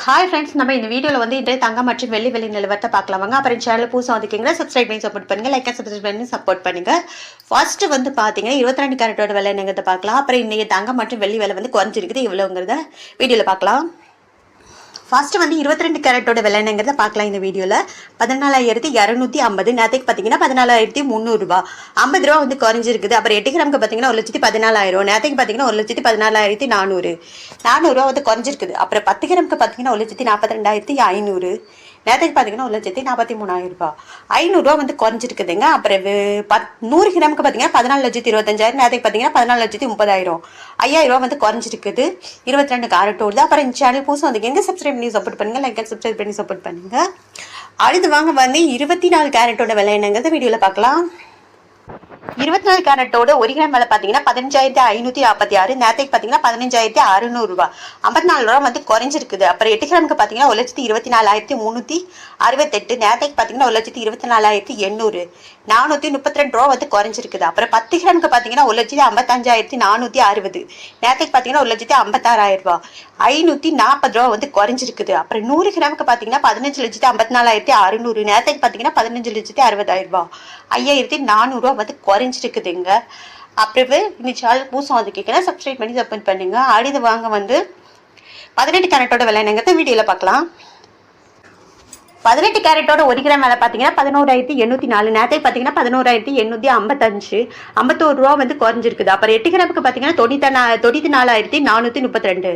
Hi friends, நம்ம இந்த வீடியோவில் வந்து இன்றைய தங்கம் மற்றும் வெள்ளி நிலவரத்தை பார்க்கலாம் வாங்க. அப்புறம் சேனல் புதுசாக வந்துருக்கீங்கன்னா சப்ஸ்கிரைப் பண்ணி சப்போர்ட் பண்ணுங்க, லைக் சப்ஸ்கிரைப் பண்ணி சப்போர்ட் பண்ணுங்க. ஃபர்ஸ்ட் வந்து பார்த்தீங்கன்னா 22 கேரட்டோட விலை என்னங்கிறத பார்க்கலாம். அப்புறம் இன்னைக்கு தங்கம் மற்றும் வெள்ளி விலை வந்து குறைஞ்சிருக்குது, இவ்வளோங்கிறத வீடியோவில் பார்க்கலாம். ஃபர்ஸ்ட் வந்து 22 கேரட்டோட விலை என்னங்கிறத பார்க்கலாம் இந்த வீடியோவில். 14,250. நேற்றுக்கு பார்த்தீங்கன்னா 14,300 ரூபா, 50 ரூபா வந்து குறைஞ்சிருக்குது. அப்புறம் 8 கிராமுக்கு பார்த்தீங்கன்னா 1,14,000. நேற்றுக்கு பார்த்தீங்கன்னா 1,14,400 ரூபா வந்து குறைஞ்சிருக்குது. அப்புறம் 10 கிராமுக்கு பார்த்தீங்கன்னா 1,42,500. நேற்றுக்கு பார்த்தீங்கன்னா 1,43,000 ரூபா, 500 ரூபா வந்து குறைஞ்சிருக்குதுங்க. அப்புறம் 100 கிராமுக்கு பார்த்தீங்கன்னா 14,25,000. நேற்றுக்கு பார்த்தீங்கன்னா 14,30,000, 5,000 ரூபா வந்து குறைஞ்சிருக்குது. 22 கேரட்டோடு. அப்புறம் இந்த சேனல் புதுசாக வந்து எங்க சப்ஸ்கிரைப் பண்ணி சப்போர்ட் பண்ணுங்க, லைக் சப்ஸ்கிரைப் பண்ணி சப்போர்ட் பண்ணுங்க. அடுத்து வாங்க வந்து 24 கேரட்டோட விலை என்னங்கிறத வீடியோவில் பார்க்கலாம். 24 கேரட்டோட 1 கிராம் விலை பார்த்தீங்கன்னா 15,546. நேற்றுக்கு பார்த்தீங்கன்னா 15,600 ரூபா, 54 ரூபா வந்து குறைஞ்சிருக்குது. அப்புறம் 8 கிராமுக்கு பார்த்தீங்கன்னா 1,24,368. நேற்றுக்கு பார்த்தீங்கன்னா 1,24,800, 432 ரூபா வந்து குறைஞ்சிருக்குது. அப்புறம் 10 கிராமுக்கு பார்த்தீங்கன்னா 1,55,460. நேற்றுக்கு பார்த்தீங்கன்னா 1,56,000 ரூபா, 540 ரூபா வந்து குறைஞ்சிருக்குது. அப்புறம் 100 கிராமுக்கு பார்த்தீங்கன்னா 15,54,600. நேற்றுக்கு பார்த்தீங்கன்னா 15,60,000 ரூபா, 5,400 ரூபா வந்து குறைஞ்சிருக்குதுங்க. அப்புறமே இந்த சேனல் புதுசாக வந்து கேட்குறேன், சப்ஸ்கிரைப் பண்ணி சப்போர்ட் பண்ணுங்க. அடுத்து வாங்க வந்து 18 கேரட்டோட விலை என்னங்கிறத வீடியோவில் பார்க்கலாம். 18 கேரட்டோட 1 கிராம் விலை பார்த்தீங்கன்னா 11,804. நேற்றுக்கு பார்த்தீங்கன்னா 11,855, 51 ரூபா வந்து குறைஞ்சிருக்குது. அப்புறம் 8 கிராமுக்கு பார்த்தீங்கன்னா 94,432.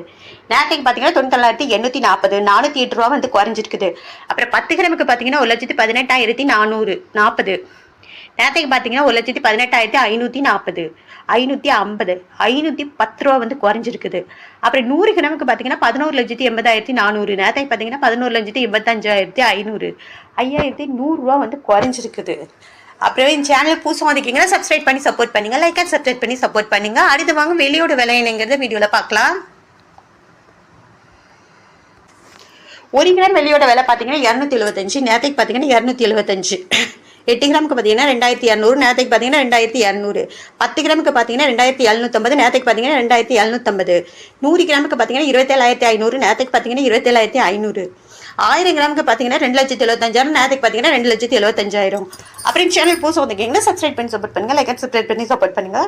நேற்றுக்கு பார்த்தீங்கன்னா 94,840, 408 ரூபா வந்து குறைஞ்சிருக்குது. அப்புறம் 10 கிராமுக்கு பார்த்தீங்கன்னா 1,18,440. நேற்றுக்கு பார்த்தீங்கன்னா 1,18,540, 550, 510 ரூபா வந்து குறைஞ்சிருக்குது. அப்புறம் 100 கிராமுக்கு பார்த்தீங்கன்னா 11,80,400. நேற்றுக்கு பார்த்தீங்கன்னா 11,85,500, 5,100 ரூபா வந்து குறைஞ்சிருக்குது. அப்புறம் இந்த சேனல் புதுசாக வந்துருக்கீங்கன்னா சப்ஸ்கிரைப் பண்ணி சப்போர்ட் பண்ணுங்க, லைக் அண்ட் சப்ஸ்கிரைப் பண்ணி சப்போர்ட் பண்ணுங்க. அடுத்து வாங்க வெளியோட விலை என்னங்கிறத வீடியோவில் பார்க்கலாம். 1 கிராம் வெள்ளியோட விலை பார்த்தீங்கன்னா 275. நேற்றுக்கு பார்த்தீங்கன்னா 275. 8 கிராமுக்கு பார்த்தீங்கன்னா 2,200. நேற்றுக்கு பார்த்தீங்கன்னா 2,200. 10 கிராமுக்கு பார்த்தீங்கன்னா 2,750. நேற்றுக்கு பார்த்தீங்கன்னா 2,750. 100 கிராமுக்கு பார்த்தீங்கன்னா 27,500. நேற்றுக்கு பார்த்தீங்கன்னா 27,500. 1000 கிராமுக்கு பார்த்தீங்கன்னா 2,75,000. நேற்றுக்கு பார்த்தீங்கன்னா 2,75,000. அப்புறம் சேனல் புதுசாக வந்துருக்கீங்கன்னா சப்ஸ்கிரைப் பண்ணி சப்போர்ட் பண்ணுங்க, லைக் சப்ஸ்கிரைப் பண்ணி சப்போர்ட் பண்ணுங்க.